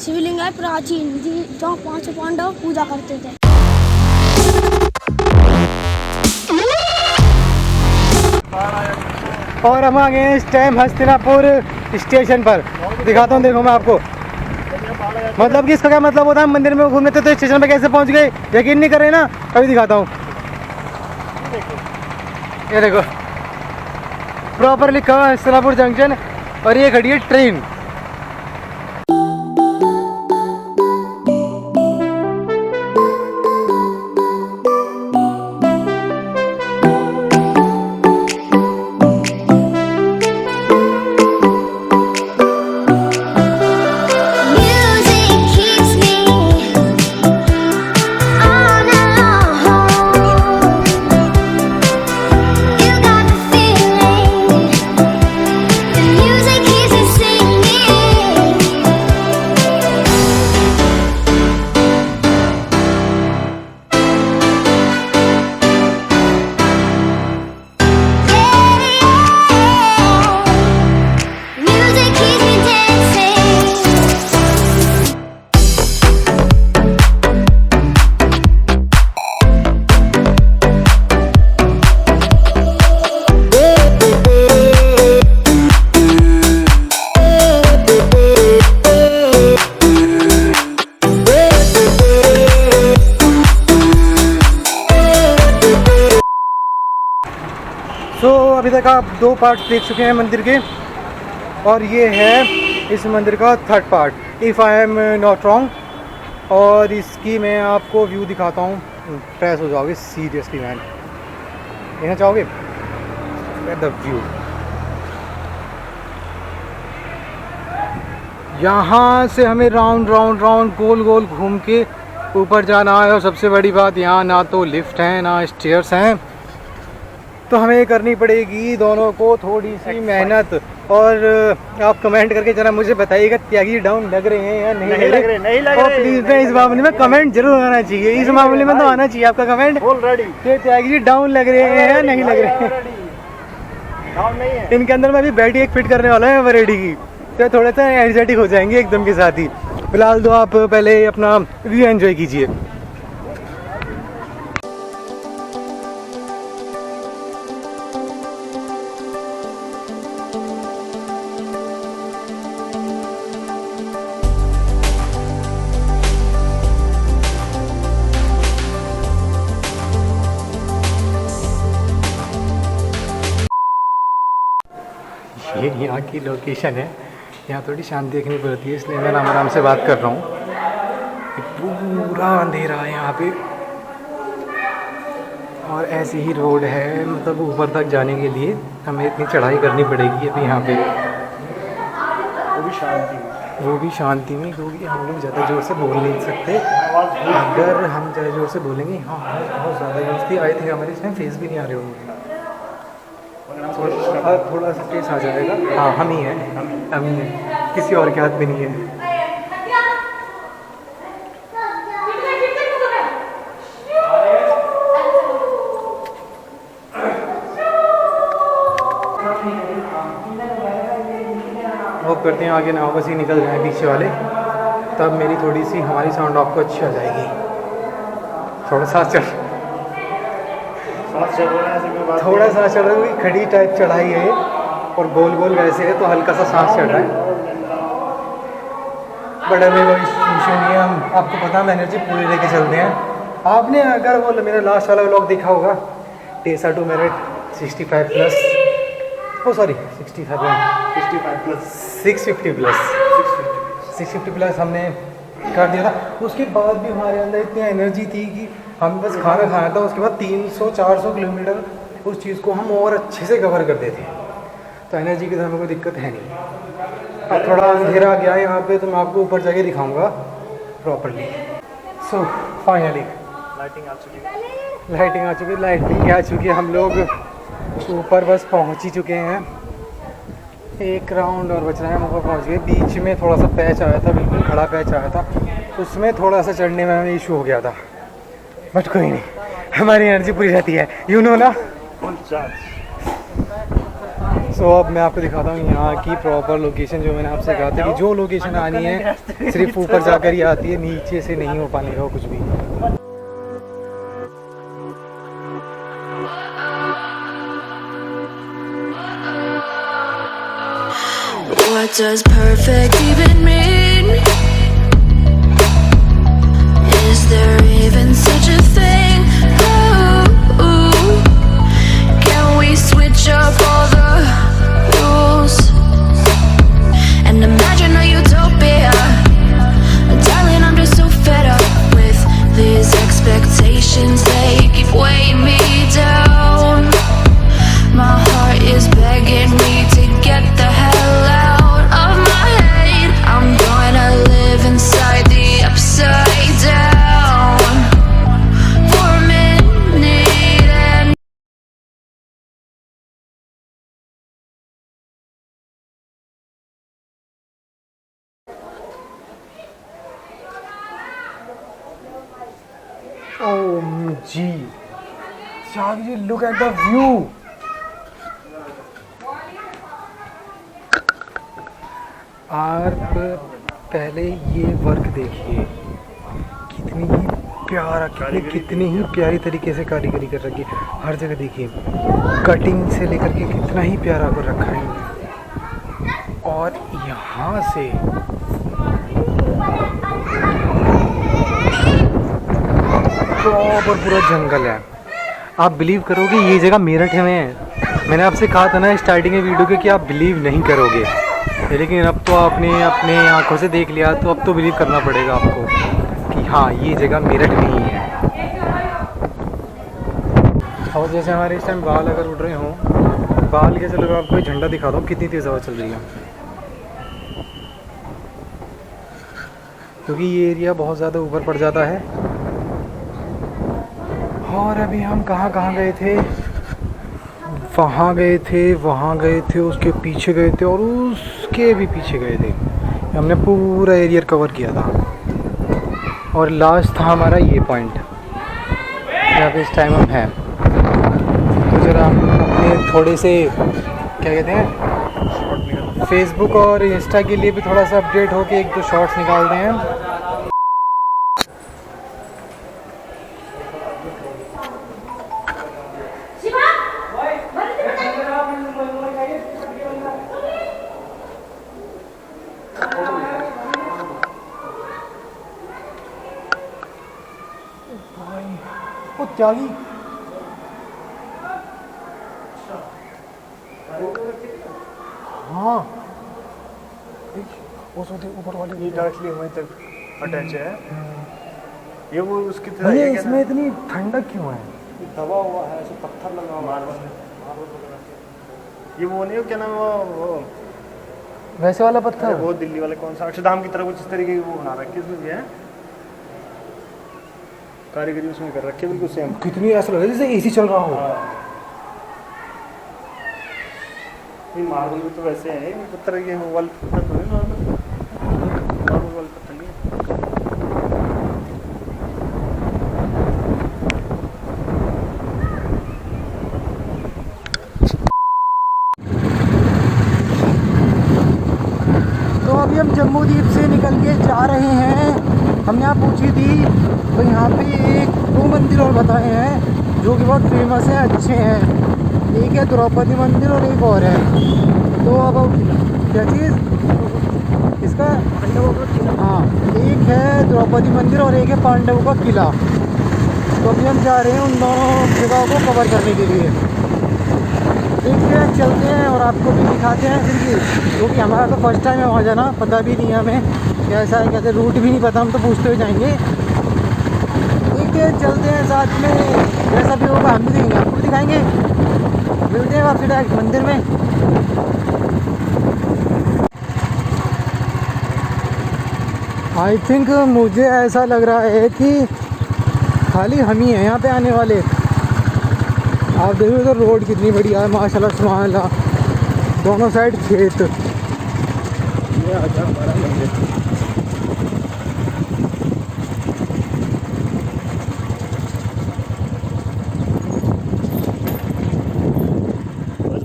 शिवलिंग है प्राचीन जहाँ 5 पांडव पूजा करते थे। और हम आ गए हैं इस टाइम हस्तिनापुर स्टेशन पर। दिखाता हूँ, देखो मैं आपको। मतलब कि इसका क्या मतलब होता है, मंदिर में घूमने थे तो स्टेशन पे कैसे पहुँच गए, यकीन नहीं कर रहे ना। अभी दिखाता हूँ, ये देखो प्रॉपर लिखा हुआ है हस्तिनापुर जंक्शन, और ये खड़ी है ट्रेन। अभी तक आप 2 पार्ट देख चुके हैं मंदिर के, और ये है इस मंदिर का 3rd part, if I am not wrong. और इसकी मैं आपको व्यू दिखाता हूँ, इम्प्रेस हो जाओगे सीरियसली मैन। देखना चाहोगे द व्यू। यहाँ से हमें राउंड राउंड राउंड गोल गोल घूम के ऊपर जाना है, और सबसे बड़ी बात यहाँ ना तो लिफ्ट है ना स्टेयर्स हैं, तो हमें करनी पड़ेगी दोनों को थोड़ी सी मेहनत। और आप कमेंट करके जरा मुझे बताइएगा त्यागी डाउन लग रहे हैं या नहीं लग रहे। नहीं लग रहे, प्लीज में इस मामले में कमेंट जरूर आना चाहिए, इस मामले में तो आना चाहिए आपका कमेंट कि त्यागी डाउन लग रहे हैं या नहीं लग रहे हैं। डाउन नहीं है। इनके अंदर मैं अभी बैटरी एक फिट करने वाला है वरेडी की, तो थोड़ा सा एनर्जेटिक हो जाएंगे एकदम के साथ ही। फिलहाल तो आप पहले अपना व्यू एंजॉय कीजिए। ये यहाँ की लोकेशन है, यहाँ थोड़ी शांति देखनी पड़ती है, इसलिए मैं आराम से बात कर रहा हूँ। पूरा अंधेरा है यहाँ पे, और ऐसी ही रोड है, मतलब ऊपर तक जाने के लिए हमें इतनी चढ़ाई करनी पड़ेगी अभी यहाँ पे। वो भी शांति में, क्योंकि हम लोग ज़्यादा ज़ोर से बोल नहीं सकते। अगर हम ज़्यादा ज़ोर से बोलेंगे, हाँ बहुत ज़्यादा ज़ोर थी, आई थिंक हमारे इसमें फेस भी नहीं आ रहे होंगे, थोड़ा सा फेस आ जाएगा। हाँ हम ही हैं, हम ही हैं, किसी और के हाथ में नहीं है। होप करते हैं आगे ना बस ही निकल जाए पीछे वाले, तब मेरी थोड़ी सी हमारी साउंड आपको अच्छी आ जाएगी। थोड़ा सा चल थोड़ा सा चल रहा है, खड़ी टाइप चढ़ाई है और गोल गोल वैसे है, तो हल्का सा सांस चढ़ रहा है, बट हमें कोई इशू नहीं है। हम आपको पता है एनर्जी पूरी लेके चलते हैं। आपने अगर वो मेरा लास्ट वाला व्लॉग देखा होगा, टेसा to merit 65 plus, oh sorry 650 plus हमने कर दिया था। उसके बाद भी हमारे अंदर इतनी एनर्जी थी कि हम बस खाना खाया था, उसके बाद 300-400 किलोमीटर उस चीज़ को हम और अच्छे से कवर कर देते। तो एनर्जी की तो हमें कोई दिक्कत है नहीं। अब थोड़ा अंधेरा गया है यहाँ पे, तो मैं आपको ऊपर जाके दिखाऊंगा प्रॉपरली। सो फाइनली लाइटिंग आ चुकी है, हम लोग ऊपर बस पहुँच ही चुके हैं। एक राउंड और बच रहा है, हम ऊपर पहुँच गए। बीच में थोड़ा सा पैच आया था, बिल्कुल खड़ा पैच आया था, उसमें थोड़ा सा चढ़ने में हमें इशू हो गया था, बट कोई नहीं, हमारी एनर्जी पूरी रहती है, यू नो ना। सो अब मैं आपको दिखाता हूँ यहाँ की प्रॉपर लोकेशन, जो मैंने आपसे कहा था कि जो लोकेशन आनी है सिर्फ ऊपर जाकर ही आती है, नीचे से नहीं हो पाने का कुछ भी। What does perfect even mean? Is there even such a thing? Ooh, can we switch up all the rules and imagine a utopia? Darling, I'm just so fed up with these expectations. They keep weighing me down. My heart is begging me to get the hell out of my head. I'm gonna live inside the upside down for a minute and OMG, Shagji, look at the view. आप पहले ये work देखिए, कितनी ही प्यारा, कितनी ही प्यारी तरीके से कारीगरी कर रखी है। हर जगह देखिए, कटिंग से लेकर के कितना ही प्यारा कर रखा है। और यहाँ से प्रॉपर पूरा जंगल है। आप बिलीव करोगे ये जगह मेरठ में है। मैंने आपसे कहा था ना स्टार्टिंग में वीडियो के कि आप बिलीव नहीं करोगे, लेकिन अब तो आपने अपने आंखों से देख लिया, तो अब तो बिलीव करना पड़ेगा आपको कि हाँ ये जगह मेरठ में ही है। और जैसे हमारे इस टाइम बाल अगर उड़ रहे हों, बाल के चलो आपको एक झंडा दिखा दूँ कितनी तेज़ हवा चल रही है, क्योंकि ये एरिया बहुत ज़्यादा ऊपर पड़ जाता है। और अभी हम कहाँ गए थे, वहाँ गए थे, उसके पीछे गए थे और उसके भी पीछे गए थे। हमने पूरा एरिया कवर किया था और लास्ट था हमारा ये पॉइंट जहाँ पे इस टाइम हम हैं। तो ज़रा अपने थोड़े से क्या कहते हैं, फेसबुक और इंस्टा के लिए भी थोड़ा सा अपडेट होके एक दो शॉर्ट्स निकालते हैं। ओ त्यागी, हाँ वो सोते ऊपर वाले ये डायरेक्टली वहीं तक अटैच है। ये वो उसकी तरह भैया है क्या इसमें इतनी ठंडक क्यों है? ना? दबा हुआ है, ऐसे पत्थर लगा हुआ है। ये वो नहीं हो क्या नाम वो वैसे वाला पत्थर, वो दिल्ली वाले कौन सा अक्षरधाम की तरह कुछ इस तरीके की वो बना रखी है, उसमें भी है कारीगरी उसमें कर रखी है बिल्कुल सेम। कितनी ऐसा लग रहा है जैसे एसी चल रहा हो। ये मार्बल भी तो वैसे है, ये पत्थर ये वाल पत्थर तो है, नॉर्मल वाल पत्थर नहीं है। तो अभी हम जम्मू द्वीप से निकल के जा रहे हैं। हमने यहाँ पूछी थी तो यहाँ पे एक दो मंदिर और बताए हैं जो कि बहुत फेमस हैं, अच्छे हैं। एक है द्रौपदी मंदिर और एक और है। तो अब क्या चीज़ इसका, पांडवों का किला, हाँ एक है द्रौपदी मंदिर और एक है पांडवों का किला। तो अभी हम जा रहे हैं उन दोनों जगहों को कवर करने के लिए। देखते हैं, चलते हैं और आपको भी दिखाते हैं फिर, क्योंकि हमारा तो फर्स्ट टाइम है वहाँ जाना, पता भी नहीं है हमें कैसा है कैसे, रूट भी नहीं पता, हम तो पूछते हुए जाएंगे। देखते हैं, चलते हैं साथ में, जैसा भी होगा हम भी देखेंगे, आपको भी दिखाएंगे। मिलते हैं आपसे डायरेक्ट मंदिर में। आई थिंक मुझे ऐसा लग रहा है कि खाली हम ही हैं यहाँ पे आने वाले। आप देखो तो रोड कितनी बढ़िया है माशाल्लाह सुभान अल्लाह, दोनों साइड खेत। ये आजा हमारा मंदिर।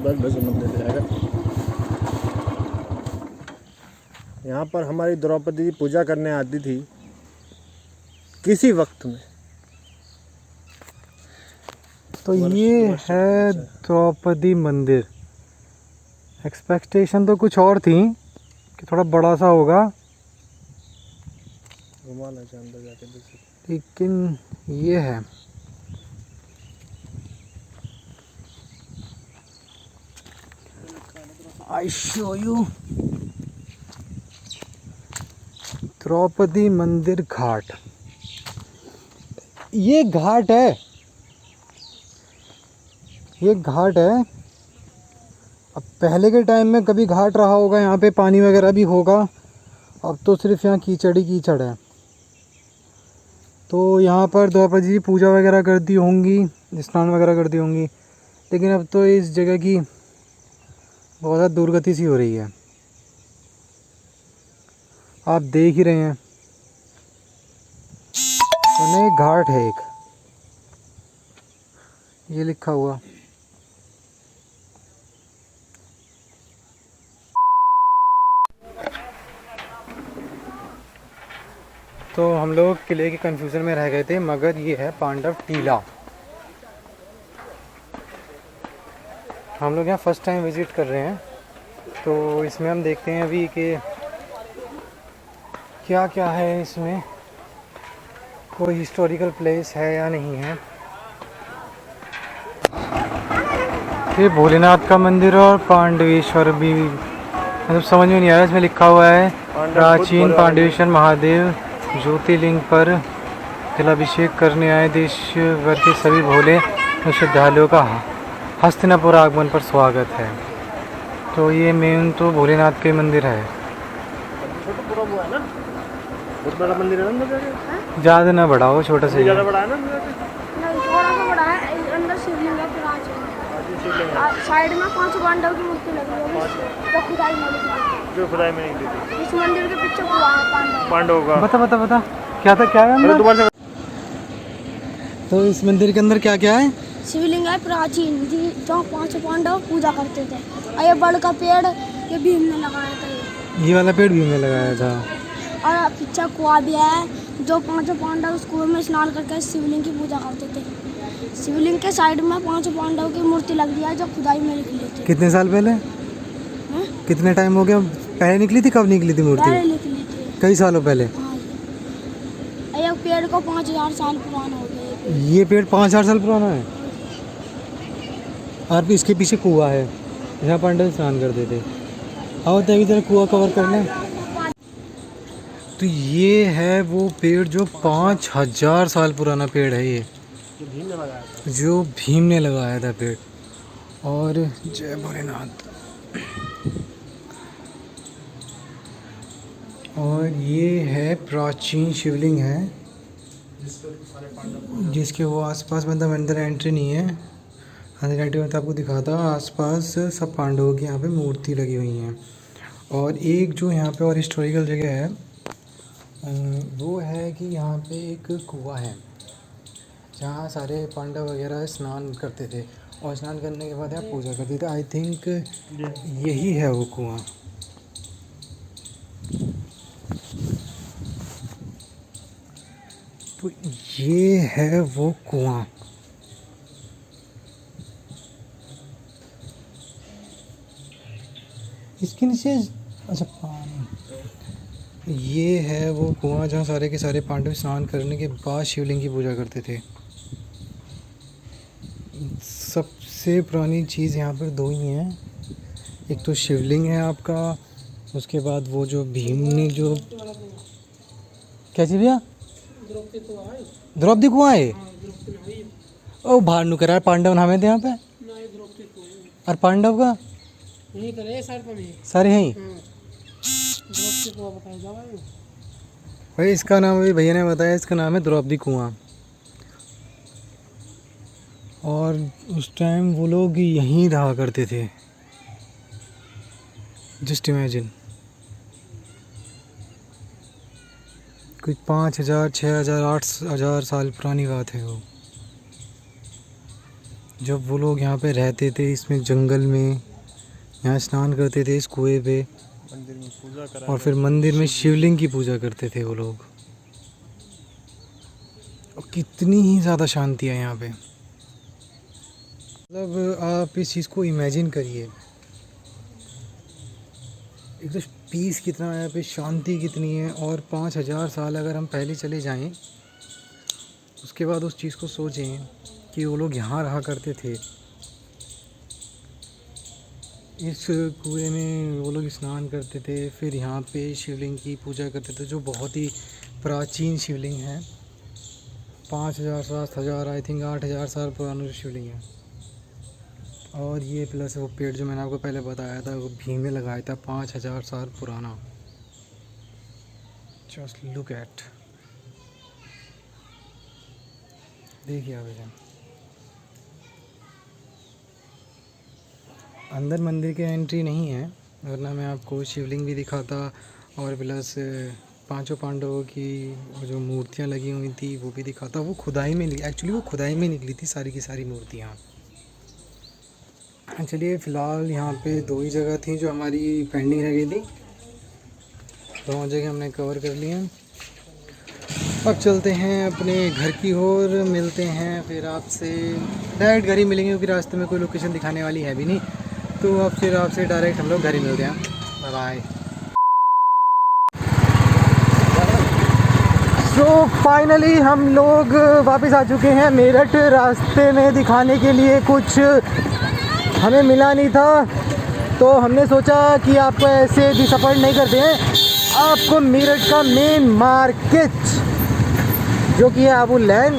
बस भव्य मंदिर जाएगा। यहाँ पर हमारी द्रौपदी जी पूजा करने आती थी किसी वक्त में। तो ये है द्रौपदी मंदिर। एक्सपेक्टेशन तो कुछ और थी कि थोड़ा बड़ा सा होगा, घुमाना चाहिए अंदर जाके देख सकते। लेकिन ये है। आई शो यू द्रौपदी मंदिर घाट। ये घाट है, ये घाट है। अब पहले के टाइम में कभी घाट रहा होगा, यहाँ पे पानी वगैरह भी होगा। अब तो सिर्फ यहाँ कीचड़ ही कीचड़ है। तो यहाँ पर द्रौपदी जी पूजा वगैरह करती होंगी, स्नान वगैरह करती होंगी। लेकिन अब तो इस जगह की बहुत ज़्यादा दुर्गति सी हो रही है, आप देख ही रहे हैं। और एक घाट है, एक ये लिखा हुआ। तो हम लोग किले के कंफ्यूजन में रह गए थे, मगर ये है पांडव टीला। हम लोग यहाँ फर्स्ट टाइम विज़िट कर रहे हैं, तो इसमें हम देखते हैं अभी कि क्या क्या है इसमें, कोई हिस्टोरिकल प्लेस है या नहीं है। ये भोलेनाथ का मंदिर और पांडवेश्वर भी, मतलब समझ में नहीं आ रहा। इसमें लिखा हुआ है प्राचीन पांडवेश्वर महादेव ज्योतिर्लिंग पर जलाभिषेक करने आए देश भर के सभी भोले श्रद्धालुओं का हस्तिनापुर आगमन पर स्वागत है। तो ये मेन तो भोलेनाथ के मंदिर है। छोटा पूरा वो है ना, बहुत बड़ा मंदिर है अंदर जाके। ज़्यादा ना बड़ा हो, छोटा सा ही ज़्यादा है। बड़ा है ना अंदर जाके। नहीं, थोड़ा सा बड़ा है। अंदर शिवलिंग है, प्राचीन। साइड में 5 पांडव की मूर्ति लगी है, तो खुदाई में लगी है। जो खुदाई में निकली थी। इस मंदिर के पीछे हुआ है पांडव का। बता बता बता क्या था, क्या है अंदर? दोबारा तो इस मंदिर के अंदर क्या क्या है? शिवलिंग है प्राचीन, जहाँ 5 पांडव पूजा करते थे। और ये बड़ का पेड़ ये भीम ने लगाया था। ये वाला पेड़ भी हमने लगाया था। और पीछे कुआं भी है, जो 5 पांडव उस कुएं में स्नान करके शिवलिंग की पूजा करते थे। शिवलिंग के साइड में 5 पांडव की मूर्ति लग है, जो खुदाई में निकली थी। कितने साल पहले? हैं? कितने टाइम हो गया पहले निकली थी? कब निकली थी पहले मूर्ति? निकली थी। कई सालों पहले। हाँ जी। ये पेड़ को 5000 साल पुराना हो गया। ये पेड़ 5000 साल पुराना है। और इसके पीछे कुआं है, जहाँ पांडव स्नान करते थे। आओ तो अभी जरा कुआं कवर कर लें। तो ये है वो पेड़ जो 5000 साल पुराना पेड़ है। ये जो भीम ने लगाया था। जो भीम ने लगाया था पेड़। और जय भोलेनाथ। और ये है प्राचीन शिवलिंग है, जिसके वो आसपास मतलब अंदर एंट्री नहीं है। अंदर एंट्री में तो आपको दिखाता, आसपास सब पांडवों की यहाँ पे मूर्ति लगी हुई हैं। और एक जो यहाँ पे और हिस्टोरिकल जगह है वो है कि यहाँ पे एक कुआं है, जहाँ सारे पांडव वगैरह स्नान करते थे। और स्नान करने के बाद यहाँ पूजा करते थे। आई थिंक यही है वो कुआं। तो ये है वो कुआं। इसके नीचे अच्छा पानी। ये है वो कुआं जहाँ सारे के सारे पांडव स्नान करने के बाद शिवलिंग की पूजा करते थे। सबसे पुरानी चीज़ यहाँ पर 2 ही हैं। एक तो शिवलिंग है आपका, उसके बाद वो जो भीम ने जो क्या चीज़ भैया? द्रौपदी कुआं है। ओ बाहर नु करा पांडव नामे थे यहाँ पे। और पांडव का सारे हैं। भाई इसका नाम अभी भैया ने बताया, इसका नाम है द्रौपदी कुआं। और उस टाइम वो लोग यहीं रहा करते थे। जस्ट इमेजिन, कोई 5000, 6000, 8000 साल पुरानी बात है वो। जब वो लोग यहाँ पे रहते थे इसमें जंगल में, यहाँ स्नान करते थे इस कुएं पे, मंदिर में पूजा करा और फिर मंदिर में शिवलिंग की पूजा करते थे वो लोग। और कितनी ही ज़्यादा शांति है यहाँ पे, मतलब आप इस चीज़ को इमेजिन करिए, एक तो पीस कितना है यहाँ पे, शांति कितनी है। और 5000 साल अगर हम पहले चले जाएं, उसके बाद उस चीज़ को सोचें कि वो लोग यहाँ रहा करते थे, इस कुएं में वो लोग स्नान करते थे, फिर यहाँ पे शिवलिंग की पूजा करते थे, जो बहुत ही प्राचीन शिवलिंग है। 5000 7000 आई थिंक 8000 साल पुराना जो शिवलिंग है। और ये प्लस वो पेड़ जो मैंने आपको पहले बताया था, वो भीम में लगाया था, 5000 साल पुराना। जस्ट लुक एट, देखिए आप इसे। अंदर मंदिर के एंट्री नहीं है, वरना मैं आपको शिवलिंग भी दिखाता, और प्लस 5 पांडवों की वो जो मूर्तियाँ लगी हुई थी वो भी दिखाता। वो खुदाई में, एक्चुअली वो खुदाई में निकली थी सारी की सारी मूर्तियाँ। चलिए फ़िलहाल यहाँ पे 2 ही जगह थी जो हमारी पेंडिंग रह गई थी, 2 जगह हमने कवर कर लिए हैं। अब चलते हैं अपने घर की ओर, मिलते हैं फिर आपसे, डायरेक्ट घर ही मिलेंगे क्योंकि रास्ते में कोई लोकेशन दिखाने वाली है भी नहीं। तो अब फिर आपसे डायरेक्ट हम लोग घर ही मिलते हैं। Bye bye. सो फाइनली हम लोग वापस आ चुके हैं मेरठ। रास्ते में दिखाने के लिए कुछ हमें मिला नहीं था, तो हमने सोचा कि आपको ऐसे डिसअपॉइंट नहीं करते हैं, आपको मेरठ का मेन मार्केट जो कि है अबू लैंड,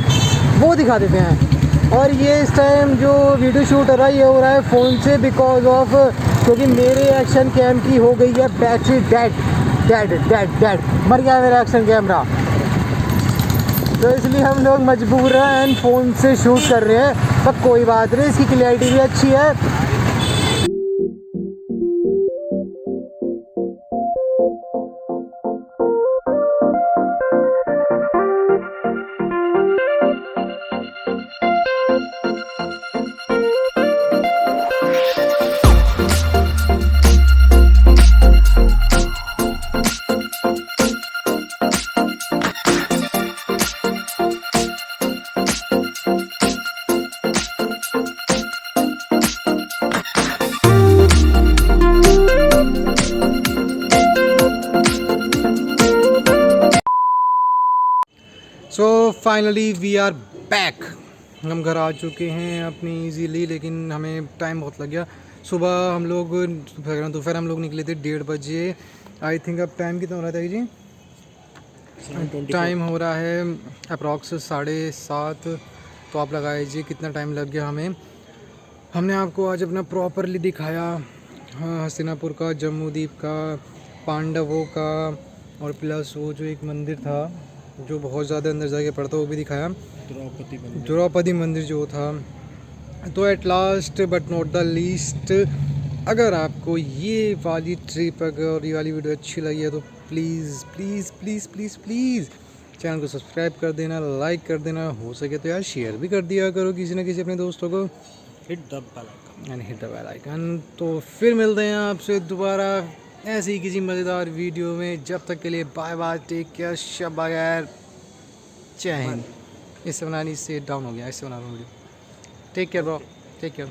वो दिखा देते हैं। और ये इस टाइम जो वीडियो शूट हो रहा है ये हो रहा है फ़ोन से, बिकॉज ऑफ क्योंकि मेरे एक्शन कैम की हो गई है बैटरी डेड, मर गया मेरा एक्शन कैमरा, तो इसलिए हम लोग मजबूर हैं एंड फ़ोन से शूट कर रहे हैं। पर कोई बात नहीं, इसकी क्लैरिटी भी अच्छी है। So finally we are back. हम घर आ चुके हैं अपनी इजीली, लेकिन हमें टाइम बहुत लग गया। सुबह हम लोग दोपहर हम लोग निकले थे 1:30 बजे आई थिंक। अब टाइम कितना हो रहा था जी? टाइम हो रहा है अप्रॉक्स 7:30। तो आप लगाइए कितना टाइम लग गया हमें। हमने आपको आज अपना प्रॉपरली दिखाया, हाँ, हस्तिनापुर का, जम्बूद्वीप का, पांडवों का, और प्लस वो जो एक मंदिर था जो बहुत ज़्यादा अंदर जाके पड़ता वो भी दिखाया, द्रौपदी मंदिर जो था। तो at last but not the least, अगर आपको ये वाली ट्रिप और ये वाली वीडियो अच्छी लगी है तो please please please please please channel को सब्सक्राइब कर देना, लाइक कर देना, हो सके तो यार शेयर भी कर दिया करो किसी न किसी अपने दोस्तों को। Hit the bell icon. तो फिर मिलते हैं आपसे दोबारा ऐसे ही किसी मज़ेदार वीडियो में। जब तक के लिए बाय बाय, टेक केयर, शब बगैर, जय हिंद। इससे बनानी, इससे डाउन हो गया, इससे बना रहा हूँ video. Take care bro, take care.